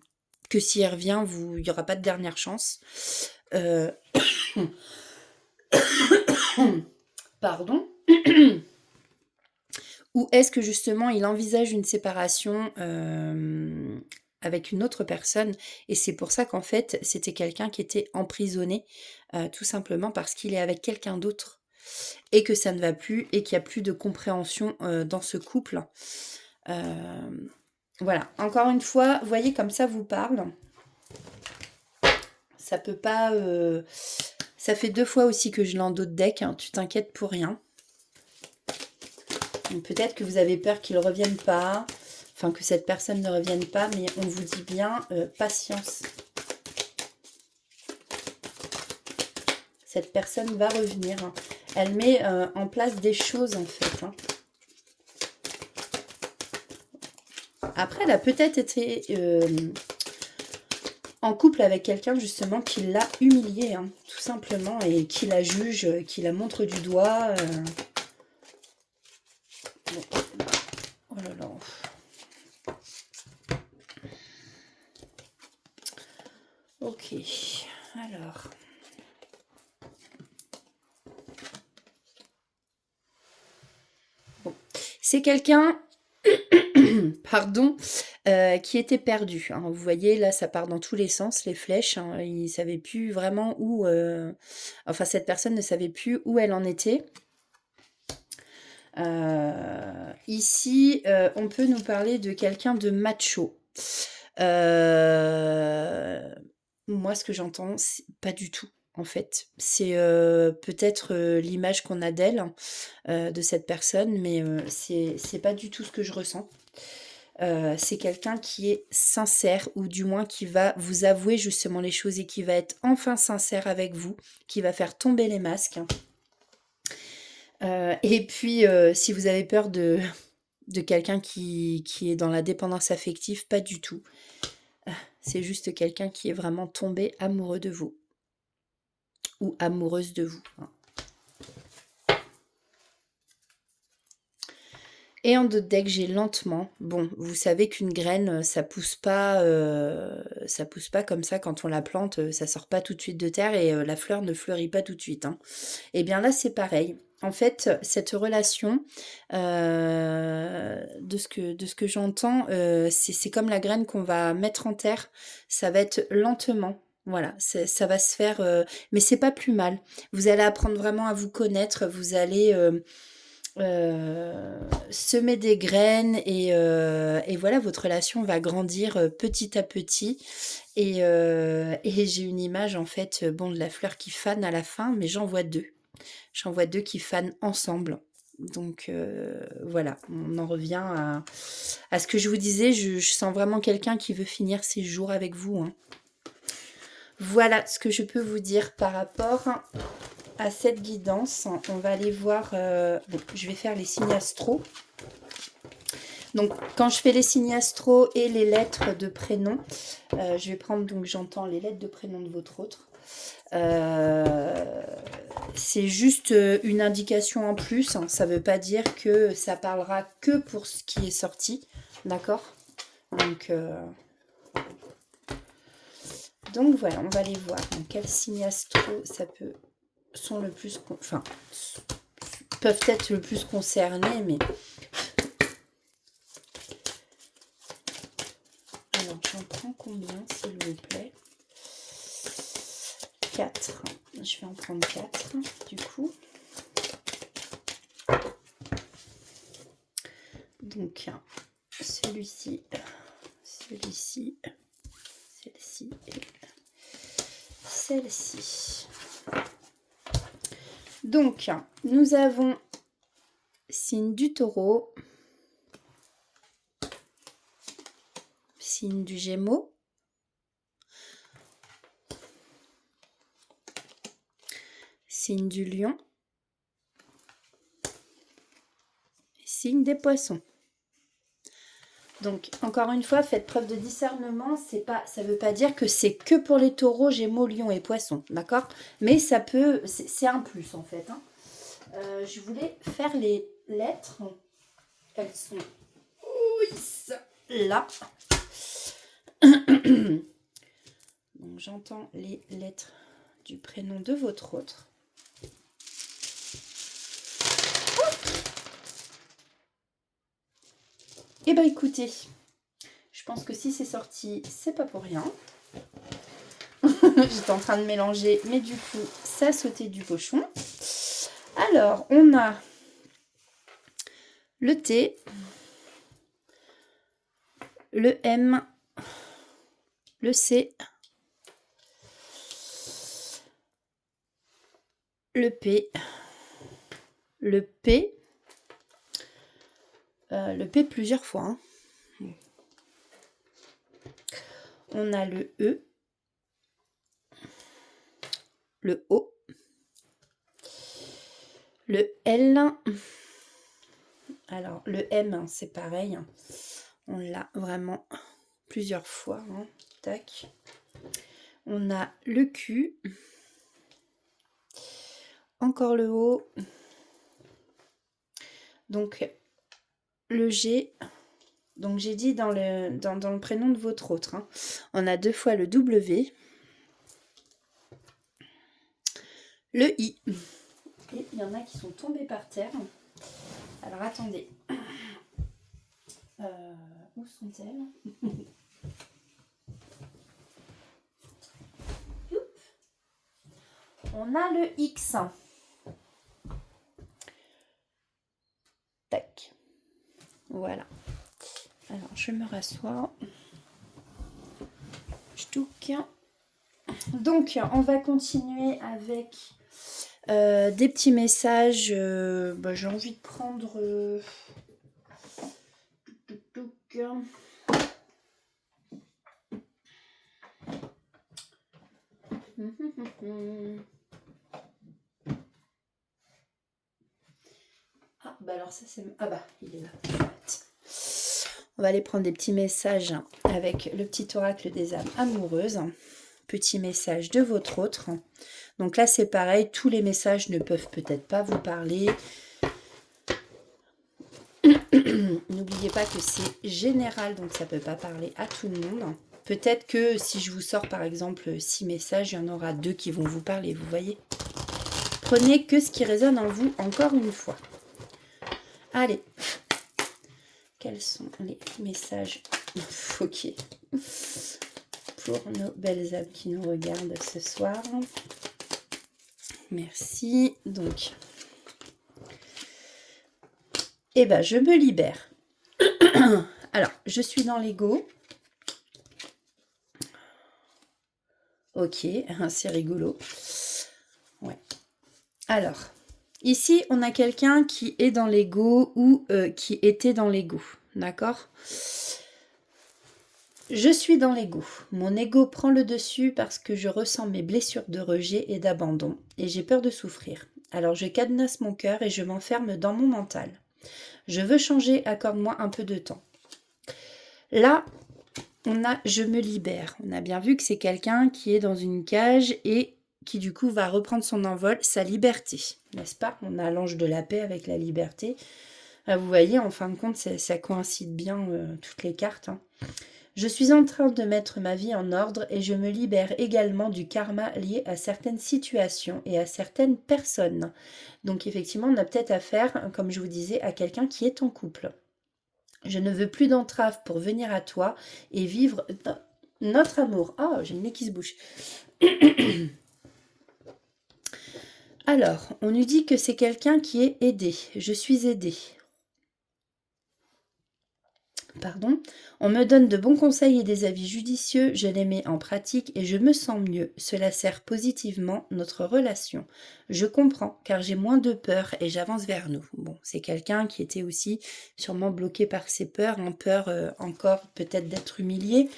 que si elle revient, il n'y aura pas de dernière chance. Euh, Pardon. Ou est-ce que justement il envisage une séparation avec une autre personne et c'est pour ça qu'en fait c'était quelqu'un qui était emprisonné tout simplement parce qu'il est avec quelqu'un d'autre et que ça ne va plus et qu'il n'y a plus de compréhension dans ce couple. Voilà, encore une fois, vous voyez comme ça vous parle. Ça peut pas... Ça fait 2 fois aussi que je l'ai en dos de deck, hein, tu t'inquiètes pour rien. Peut-être que vous avez peur qu'il ne revienne pas, enfin que cette personne ne revienne pas, mais on vous dit bien patience. Cette personne va revenir. Elle met en place des choses en fait. Hein. Après, elle a peut-être été en couple avec quelqu'un justement qui l'a humiliée, hein, tout simplement, et qui la juge, qui la montre du doigt. Bon. Oh là là. Ok, alors. Bon. C'est quelqu'un, pardon, qui était perdu. Hein. Vous voyez, là, ça part dans tous les sens, les flèches. Hein. Il ne savait plus vraiment où... Enfin, cette personne ne savait plus où elle en était. Ici, on peut nous parler de quelqu'un de macho. Moi, ce que j'entends, c'est pas du tout, en fait. C'est peut-être l'image qu'on a d'elle, de cette personne, mais c'est pas du tout ce que je ressens. C'est quelqu'un qui est sincère, ou du moins qui va vous avouer justement les choses et qui va être enfin sincère avec vous, qui va faire tomber les masques. Et puis, si vous avez peur de quelqu'un qui est dans la dépendance affective, pas du tout. C'est juste quelqu'un qui est vraiment tombé amoureux de vous. Ou amoureuse de vous. Hein. Et en dos de deck, j'ai lentement. Bon, vous savez qu'une graine, ça pousse pas comme ça quand on la plante, ça sort pas tout de suite de terre et la fleur ne fleurit pas tout de suite. Hein. Et bien là, c'est pareil. En fait, cette relation, de ce que j'entends, c'est comme la graine qu'on va mettre en terre. Ça va être lentement. Voilà, ça va se faire, mais c'est pas plus mal. Vous allez apprendre vraiment à vous connaître. Vous allez semer des graines et voilà, votre relation va grandir petit à petit. Et j'ai une image en fait, bon, de la fleur qui fane à la fin, mais j'en vois deux. J'en vois deux qui fanent ensemble. Donc voilà, on en revient à ce que je vous disais. Je sens vraiment quelqu'un qui veut finir ses jours avec vous. Hein. Voilà ce que je peux vous dire par rapport à cette guidance. On va aller voir... bon, je vais faire les signes astro. Donc, quand je fais les signes astro et les lettres de prénom, je vais prendre, donc j'entends les lettres de prénom de votre autre. C'est juste une indication en plus. Hein. Ça ne veut pas dire que ça parlera que pour ce qui est sorti. D'accord ? Donc voilà, on va aller voir. Donc, quel signe astro ça peut... sont le plus... Enfin, peuvent être le plus concernés, mais... Alors, j'en prends combien, s'il vous plaît? 4. Je vais en prendre 4, du coup. Donc, celui-ci, celui-ci, celle-ci et celle-ci. Donc, nous avons signe du taureau, signe du gémeaux, signe du lion, signe des poissons. Donc, encore une fois, faites preuve de discernement. Ça veut pas dire que c'est que pour les taureaux, gémeaux, lions et poissons, d'accord? Mais ça peut, c'est un plus en fait, hein. Je voulais faire les lettres. Elles sont là. Donc, j'entends les lettres du prénom de votre autre. Eh ben écoutez, je pense que si c'est sorti, c'est pas pour rien. J'étais en train de mélanger, mais du coup, ça a sauté du cochon. Alors, on a le T, le M, le C, le P, le P, plusieurs fois, hein. On a le E, le O, le L. Alors, le M, c'est pareil. On l'a vraiment plusieurs fois, hein. Tac. On a le Q. Encore le O. Donc, le G. Donc, j'ai dit dans le prénom de votre autre, hein. On a 2 fois le W. Le I. Et il y en a qui sont tombés par terre. Alors, attendez. Où sont-elles? On a le X. Tac. Voilà. Alors, je me rassois. Donc, on va continuer avec des petits messages. J'ai envie de prendre... Ah, bah alors ça c'est... Ah bah, il est là. On va aller prendre des petits messages avec le petit oracle des âmes amoureuses. Petit message de votre autre. Donc là, c'est pareil. Tous les messages ne peuvent peut-être pas vous parler. N'oubliez pas que c'est général, donc ça ne peut pas parler à tout le monde. Peut-être que si je vous sors par exemple 6 messages, il y en aura 2 qui vont vous parler, vous voyez. Prenez que ce qui résonne en vous, encore une fois. Allez. Quels sont les messages ok pour nos belles âmes qui nous regardent ce soir? Merci. Donc, eh ben, je me libère. Alors, je suis dans l'ego. Ok, c'est rigolo. Ouais. Alors, ici, on a quelqu'un qui est dans l'ego ou qui était dans l'ego. D'accord? Je suis dans l'ego. Mon ego prend le dessus parce que je ressens mes blessures de rejet et d'abandon et j'ai peur de souffrir. Alors je cadenasse mon cœur et je m'enferme dans mon mental. Je veux changer, accorde-moi un peu de temps. Là, on a je me libère. On a bien vu que c'est quelqu'un qui est dans une cage et qui du coup va reprendre son envol, sa liberté. N'est-ce pas? On a l'ange de la paix avec la liberté. Ah, vous voyez, en fin de compte, ça coïncide bien toutes les cartes, hein. Je suis en train de mettre ma vie en ordre et je me libère également du karma lié à certaines situations et à certaines personnes. Donc effectivement, on a peut-être affaire, comme je vous disais, à quelqu'un qui est en couple. Je ne veux plus d'entrave pour venir à toi et vivre notre amour. Ah, j'ai le nez qui se bouge. Alors, on nous dit que c'est quelqu'un qui est aidé. Je suis aidée. Pardon, on me donne de bons conseils et des avis judicieux, je les mets en pratique et je me sens mieux. Cela sert positivement notre relation. Je comprends car j'ai moins de peur et j'avance vers nous. Bon, c'est quelqu'un qui était aussi sûrement bloqué par ses peurs, en peur encore peut-être d'être humilié,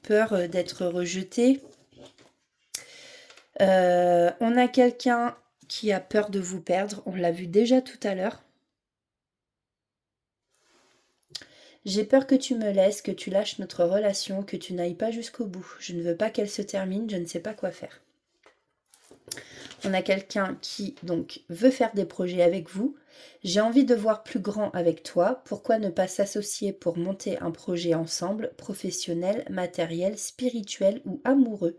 peur d'être rejeté. On a quelqu'un qui a peur de vous perdre, on l'a vu déjà tout à l'heure. J'ai peur que tu me laisses, que tu lâches notre relation, que tu n'ailles pas jusqu'au bout. Je ne veux pas qu'elle se termine, je ne sais pas quoi faire. On a quelqu'un qui donc veut faire des projets avec vous. J'ai envie de voir plus grand avec toi. Pourquoi ne pas s'associer pour monter un projet ensemble, professionnel, matériel, spirituel ou amoureux?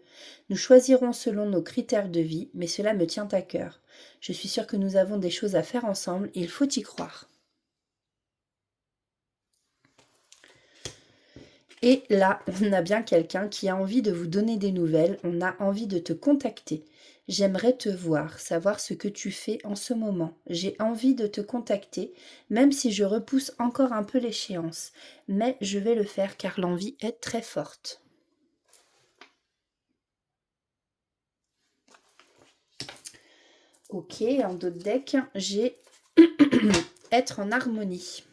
Nous choisirons selon nos critères de vie, mais cela me tient à cœur. Je suis sûre que nous avons des choses à faire ensemble et il faut y croire. Et là, on a bien quelqu'un qui a envie de vous donner des nouvelles, on a envie de te contacter. J'aimerais te voir, savoir ce que tu fais en ce moment. J'ai envie de te contacter, même si je repousse encore un peu l'échéance. Mais je vais le faire car l'envie est très forte. Ok, en d'autres decks, j'ai être en harmonie.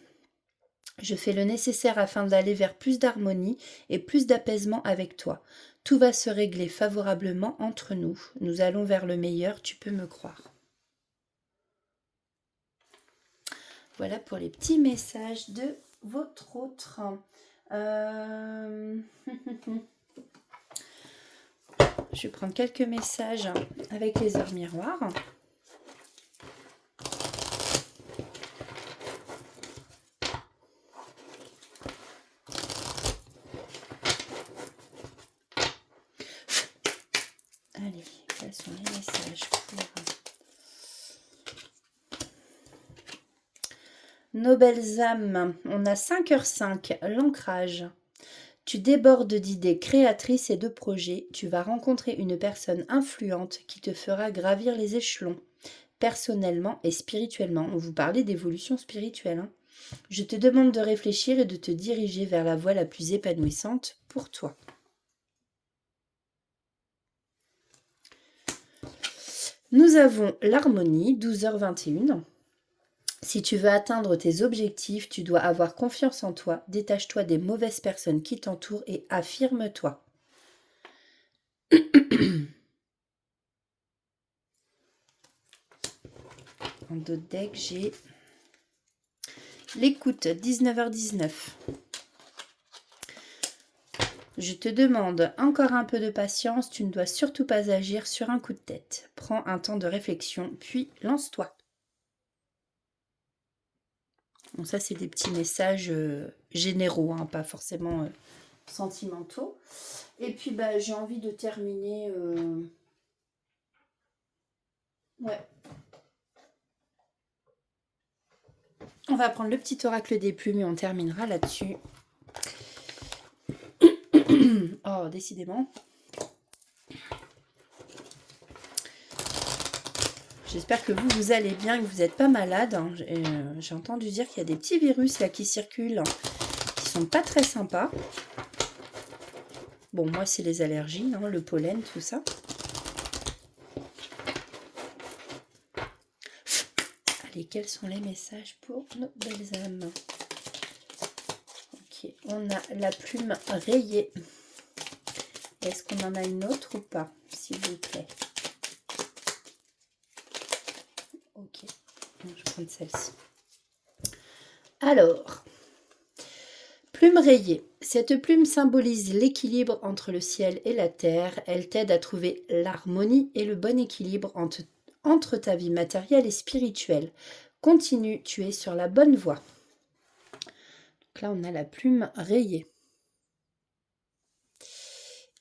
Je fais le nécessaire afin d'aller vers plus d'harmonie et plus d'apaisement avec toi. Tout va se régler favorablement entre nous. Nous allons vers le meilleur, tu peux me croire. Voilà pour les petits messages de votre autre. Je vais prendre quelques messages avec les heures miroirs. Allez, quels sont les messages pour nos belles âmes? On a 5h05, l'ancrage. Tu débordes d'idées créatrices et de projets. Tu vas rencontrer une personne influente qui te fera gravir les échelons, personnellement et spirituellement. On vous parlait d'évolution spirituelle. Hein. Je te demande de réfléchir et de te diriger vers la voie la plus épanouissante pour toi. Nous avons l'harmonie, 12h21. Si tu veux atteindre tes objectifs, tu dois avoir confiance en toi, détache-toi des mauvaises personnes qui t'entourent et affirme-toi. En d'autres decks, j'ai l'écoute, 19h19. Je te demande encore un peu de patience, tu ne dois surtout pas agir sur un coup de tête. Prends un temps de réflexion, puis lance-toi. Bon, ça, c'est des petits messages généraux, hein, pas forcément sentimentaux. Et puis, bah, j'ai envie de terminer... Ouais. On va prendre le petit oracle des plumes et on terminera là-dessus. Oh, décidément. J'espère que vous allez bien, que vous n'êtes pas malade. Hein. J'ai entendu dire qu'il y a des petits virus là qui circulent, hein, qui sont pas très sympas. Bon, moi, c'est les allergies, hein, le pollen, tout ça. Allez, quels sont les messages pour nos belles âmes? Ok, on a la plume rayée. Est-ce qu'on en a une autre ou pas, s'il vous plaît? Ok, je vais prendre celle-ci. Alors, plume rayée. Cette plume symbolise l'équilibre entre le ciel et la terre. Elle t'aide à trouver l'harmonie et le bon équilibre entre ta vie matérielle et spirituelle. Continue, tu es sur la bonne voie. Donc là, on a la plume rayée.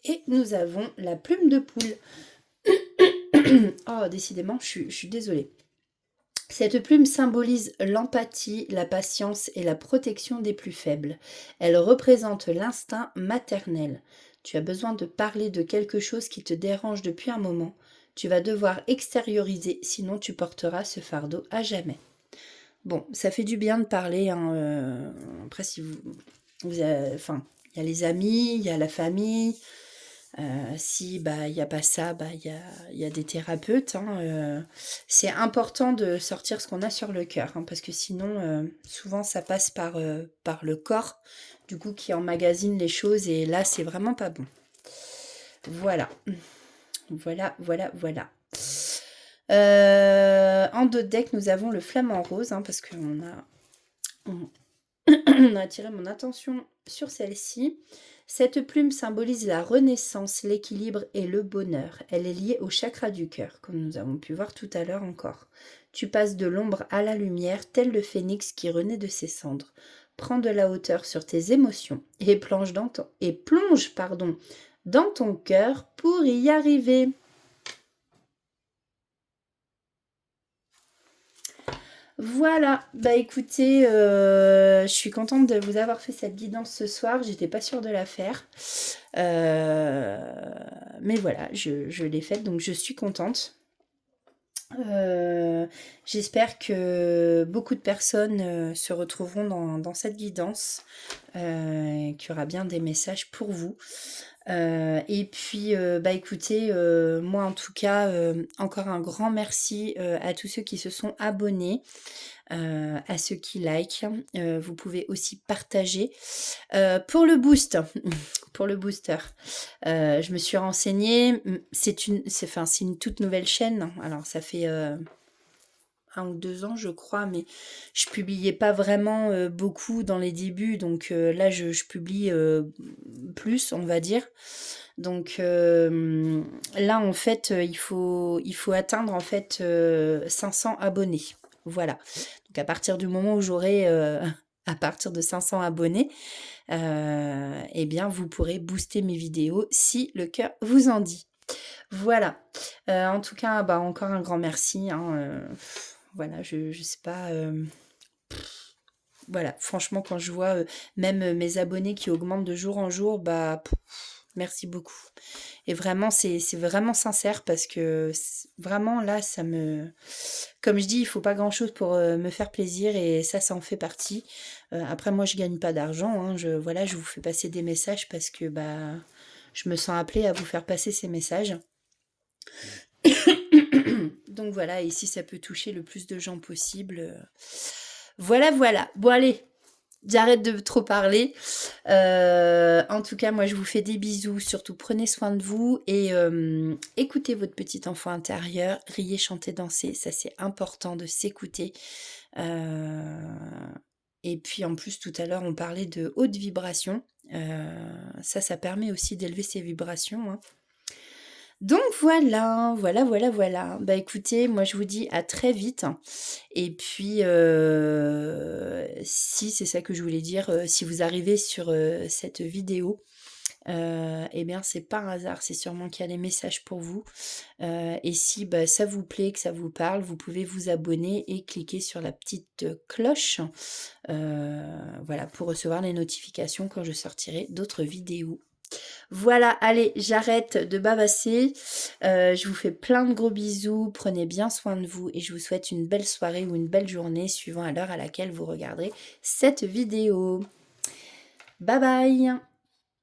Et nous avons la plume de poule. Oh, décidément, je suis désolée. Cette plume symbolise l'empathie, la patience et la protection des plus faibles. Elle représente l'instinct maternel. Tu as besoin de parler de quelque chose qui te dérange depuis un moment. Tu vas devoir extérioriser, sinon tu porteras ce fardeau à jamais. Bon, ça fait du bien de parler. Hein, après, si vous avez, enfin, il y a les amis, il y a la famille. Si bah il n'y a pas ça, bah il y a des thérapeutes. Hein, c'est important de sortir ce qu'on a sur le cœur, hein, parce que sinon, souvent ça passe par le corps, du coup qui emmagasine les choses et là c'est vraiment pas bon. Voilà, voilà. En deux decks, nous avons le flamant rose, hein, parce qu'on a attirer mon attention sur celle-ci. Cette plume symbolise la renaissance, l'équilibre et le bonheur. Elle est liée au chakra du cœur, comme nous avons pu voir tout à l'heure encore. Tu passes de l'ombre à la lumière, tel le phénix qui renaît de ses cendres. Prends de la hauteur sur tes émotions et plonge dans ton cœur pour y arriver. Voilà, bah écoutez, je suis contente de vous avoir fait cette guidance ce soir. J'étais pas sûre de la faire. Mais voilà, je l'ai faite, donc je suis contente. J'espère que beaucoup de personnes se retrouveront dans cette guidance, qu'il y aura bien des messages pour vous. Et puis, bah écoutez, moi en tout cas, encore un grand merci à tous ceux qui se sont abonnés, à ceux qui like. Vous pouvez aussi partager. Pour le boost, pour le booster, je me suis renseignée. C'est une toute nouvelle chaîne. Alors ça fait 1 ou 2 ans, je crois, mais je publiais pas vraiment beaucoup dans les débuts, donc là je publie plus, on va dire. Donc là en fait il faut atteindre en fait 500 abonnés. Voilà. Donc à partir du moment où j'aurai à partir de 500 abonnés, eh bien vous pourrez booster mes vidéos si le cœur vous en dit. Voilà. En tout cas, bah, encore un grand merci, hein, voilà, je sais pas, voilà, franchement, quand je vois même mes abonnés qui augmentent de jour en jour, bah, merci beaucoup. Et vraiment, c'est vraiment sincère parce que vraiment là, comme je dis, il faut pas grand-chose pour me faire plaisir et ça en fait partie. Après, moi, je gagne pas d'argent, hein, voilà, je vous fais passer des messages parce que bah, je me sens appelée à vous faire passer ces messages. Donc voilà, et si ça peut toucher le plus de gens possible. Voilà, voilà. Bon, allez, j'arrête de trop parler. En tout cas, moi, je vous fais des bisous. Surtout, prenez soin de vous et écoutez votre petit enfant intérieur. Riez, chantez, dansez. Ça, c'est important de s'écouter. Et puis, en plus, tout à l'heure, on parlait de haute vibration. Ça permet aussi d'élever ses vibrations, hein. Donc voilà, voilà, voilà, voilà. Bah écoutez, moi je vous dis à très vite. Et puis, si c'est ça que je voulais dire, si vous arrivez sur cette vidéo, eh bien c'est par hasard, c'est sûrement qu'il y a des messages pour vous. Et si bah, ça vous plaît, que ça vous parle, vous pouvez vous abonner et cliquer sur la petite cloche, voilà, pour recevoir les notifications quand je sortirai d'autres vidéos. Voilà, allez, j'arrête de bavasser. Je vous fais plein de gros bisous. Prenez bien soin de vous et je vous souhaite une belle soirée ou une belle journée suivant à l'heure à laquelle vous regarderez cette vidéo. Bye bye!